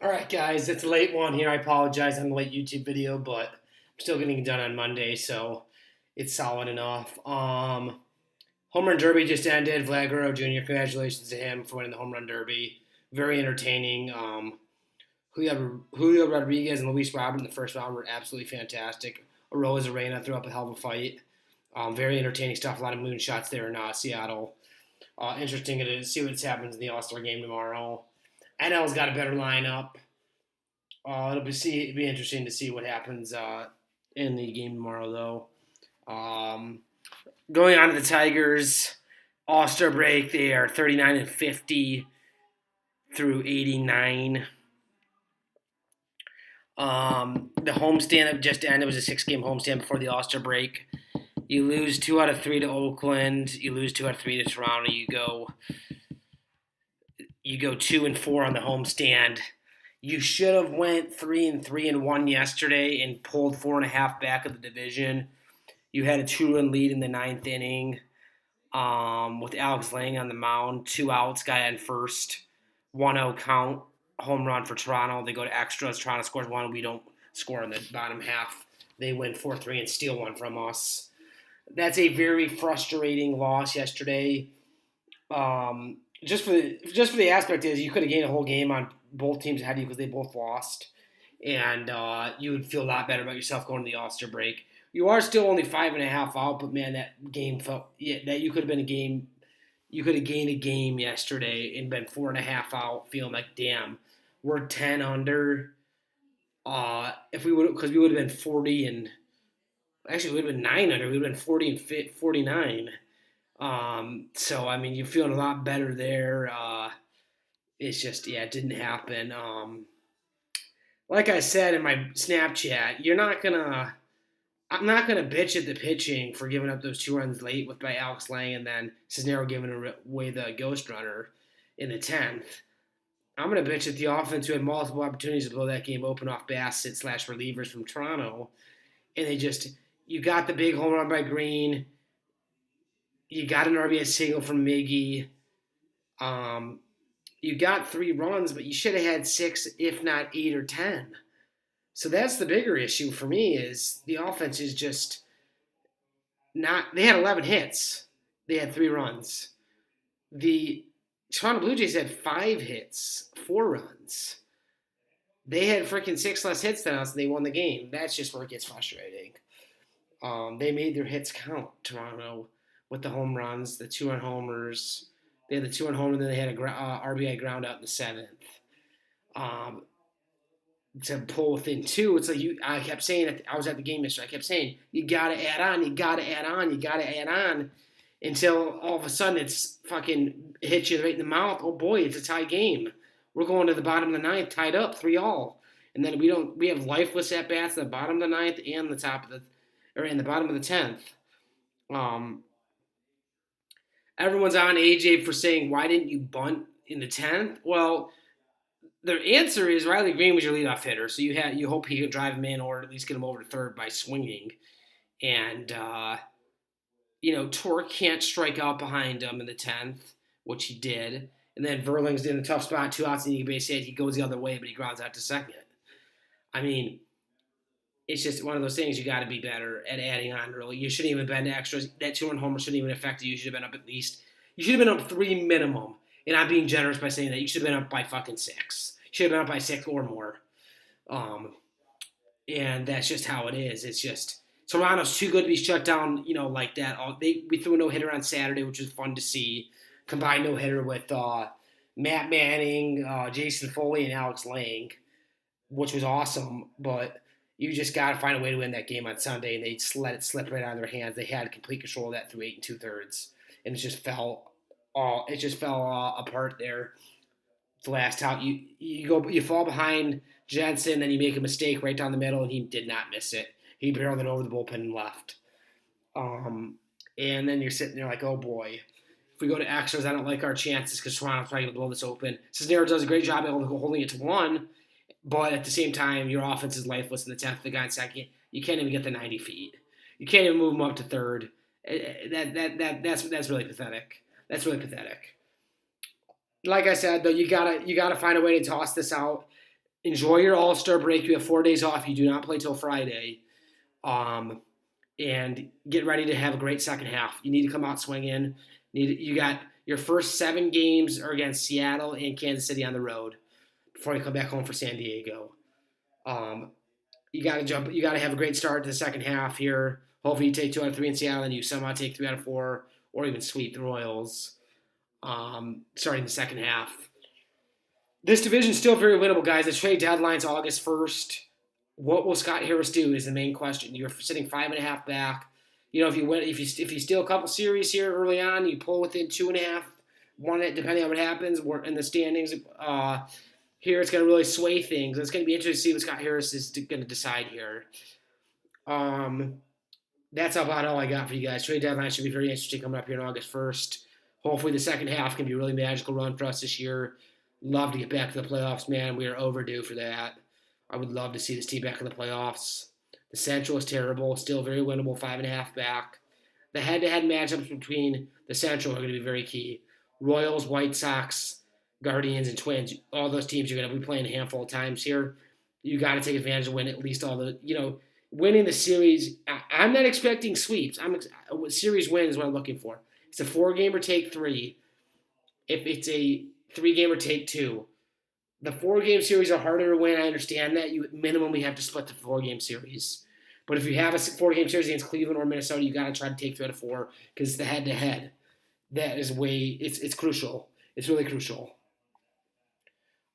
All right, guys, it's a late one here. I apologize on the late YouTube video, but I'm still getting it done on Monday, so it's solid enough. Home Run Derby just ended. Vlad Guerrero Jr., congratulations to him for winning the Home Run Derby. Very entertaining. Julio Rodriguez and Luis Robert in the first round were absolutely fantastic. Aroa Arena threw up a hell of a fight. Very entertaining stuff. A lot of moonshots there in Seattle. Interesting to see what happens in the All-Star game tomorrow. NL's got a better lineup. It'll be interesting to see what happens in the game tomorrow, though. Going on to the Tigers, All-Star break. They are 39-50 through 89. The homestand that just ended was a 6-game homestand before the All-Star break. You lose 2 out of 3 to Oakland. You lose 2 out of 3 to Toronto. You go 2-4 on the homestand. You should have went 3-3-1 yesterday and pulled 4.5 back of the division. You had a 2-run lead in the ninth inning with Alex Lang on the mound, 2 outs, guy on first, 1-0 count, home run for Toronto. They go to extras. Toronto scores 1. We don't score in the bottom half. They win 4-3 and steal 1 from us. That's a very frustrating loss yesterday. Just for the aspect is you could have gained a whole game on both teams ahead of you because they both lost, and you would feel a lot better about yourself going to the All-Star break. You are still only 5.5 out, but man, that game felt that you could have been a game. You could have gained a game yesterday and been 4.5 out, feeling like damn, we're 10 under. If we would, because we would have been 40 and actually we would have been 9 under. We would have been 40 and 49. So I mean, you're feeling a lot better there. It's just, it didn't happen. Like I said in my Snapchat, I'm not gonna bitch at the pitching for giving up those 2 runs late by Alex Lang and then Cisnero giving away the ghost runner in the 10th. I'm gonna bitch at the offense who had multiple opportunities to blow that game open off Bassett / relievers from Toronto, and you got the big home run by Green. You got an RBI single from Miggy. You got 3 runs, but you should have had 6, if not 8 or 10. So that's the bigger issue for me is the offense is just not. They had 11 hits. They had 3 runs. The Toronto Blue Jays had 5 hits, 4 runs. They had freaking 6 less hits than us, and they won the game. That's just where it gets frustrating. They made their hits count, Toronto, with the home runs, the 2-run homers. They had the 2-run homer, and then they had a RBI ground out in the 7th. To pull within 2, it's like I kept saying, I was at the game yesterday, I kept saying, you got to add on, you got to add on, you got to add on, until all of a sudden it's fucking hits you right in the mouth. Oh boy, it's a tie game. We're going to the bottom of the 9th, tied up, 3-all. And then we have lifeless at-bats at the bottom of the 9th and the top of in the bottom of the 10th. Everyone's on AJ for saying, why didn't you bunt in the 10th? Well, the answer is Riley Green was your leadoff hitter, so you hope he could drive him in or at least get him over to third by swinging. And, Torque can't strike out behind him in the 10th, which he did. And then Verling's in a tough spot, 2 outs, and you base hit. He goes the other way, but he grounds out to second. I mean, it's just one of those things you got to be better at adding on early. You shouldn't even have been to extras. That 2-run homer shouldn't even affect you. You should have been up at least. You should have been up 3 minimum. And I'm being generous by saying that you should have been up by fucking 6. You should have been up by 6 or more. And that's just how it is. It's just Toronto's too good to be shut down, like that. We threw a no-hitter on Saturday, which was fun to see. Combined no-hitter with Matt Manning, Jason Foley, and Alex Lang, which was awesome. But you just got to find a way to win that game on Sunday, and they just let it slip right out of their hands. They had complete control of that through 8 2/3, and it just fell apart there. The last out, you fall behind Jensen, then you make a mistake right down the middle, and he did not miss it. He barreled it over the bullpen and left. And then you're sitting there like, oh boy, if we go to extras, I don't like our chances because Toronto's probably going to blow this open. Cisnero does a great job holding it to 1. But at the same time, your offense is lifeless in the 10th. The guy in second, you can't even get the 90 feet. You can't even move him up to third. That's really pathetic. That's really pathetic. Like I said, though, you gotta find a way to toss this out. enjoy your All-Star break. You have 4 days off. You do not play till Friday. And get ready to have a great second half. You need to come out swinging. You got your first 7 games are against Seattle and Kansas City on the road before you come back home for San Diego. You got to jump. You got to have a great start to the second half here. Hopefully, you take 2 out of 3 in Seattle, and you somehow take 3 out of 4, or even sweep the Royals. Starting the second half. This division is still very winnable, guys. The trade deadline's August 1st. What will Scott Harris do is the main question. You're sitting 5.5 back. If you win, if you steal a couple series here early on, you pull within 2.5, one depending on what happens. We're in the standings. Here it's going to really sway things. It's going to be interesting to see what Scott Harris is going to decide here. That's about all I got for you guys. Trade deadline should be very interesting coming up here on August 1st. Hopefully the second half can be a really magical run for us this year. Love to get back to the playoffs, man. We are overdue for that. I would love to see this team back in the playoffs. The Central is terrible, still very winnable, 5.5 back. The head-to-head matchups between the Central are going to be very key. Royals, White Sox, Guardians, and Twins. All those teams you're going to be playing a handful of times here. You got to take advantage of winning at least all the, winning the series. I'm not expecting sweeps. Series win is what I'm looking for. It's a 4-game or take 3. If it's a 3-game or take 2. The 4-game series are harder to win. I understand that. You minimally have to split the 4-game series. But if you have a 4-game series against Cleveland or Minnesota, you got to try to take 3 out of 4 because it's the head-to-head. That is it's crucial. It's really crucial.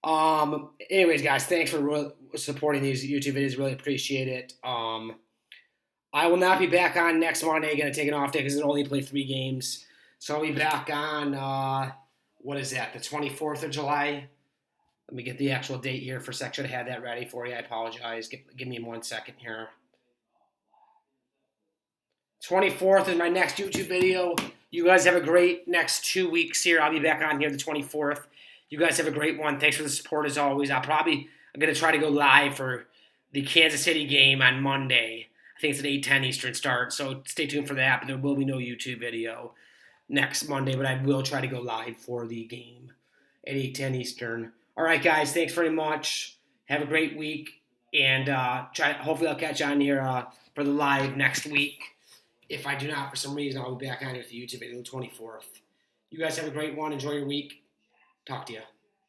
Anyways, guys, thanks for supporting these YouTube videos. Really appreciate it. I will not be back on next Monday. Going to take an off day because I only play 3 games. So I'll be back on, what is that, the 24th of July? Let me get the actual date here for a sec. Should have had that ready for you. I apologize. Give me 1 second here. 24th is my next YouTube video. You guys have a great next 2 weeks here. I'll be back on here the 24th. You guys have a great one. Thanks for the support as always. I'm going to try to go live for the Kansas City game on Monday. I think it's an 8:10 Eastern start, so stay tuned for that. But there will be no YouTube video next Monday, but I will try to go live for the game at 8:10 Eastern. All right, guys, thanks very much. Have a great week, and hopefully I'll catch you on here for the live next week. If I do not, for some reason, I'll be back on here with the YouTube video the 24th. You guys have a great one. Enjoy your week. Talk to you.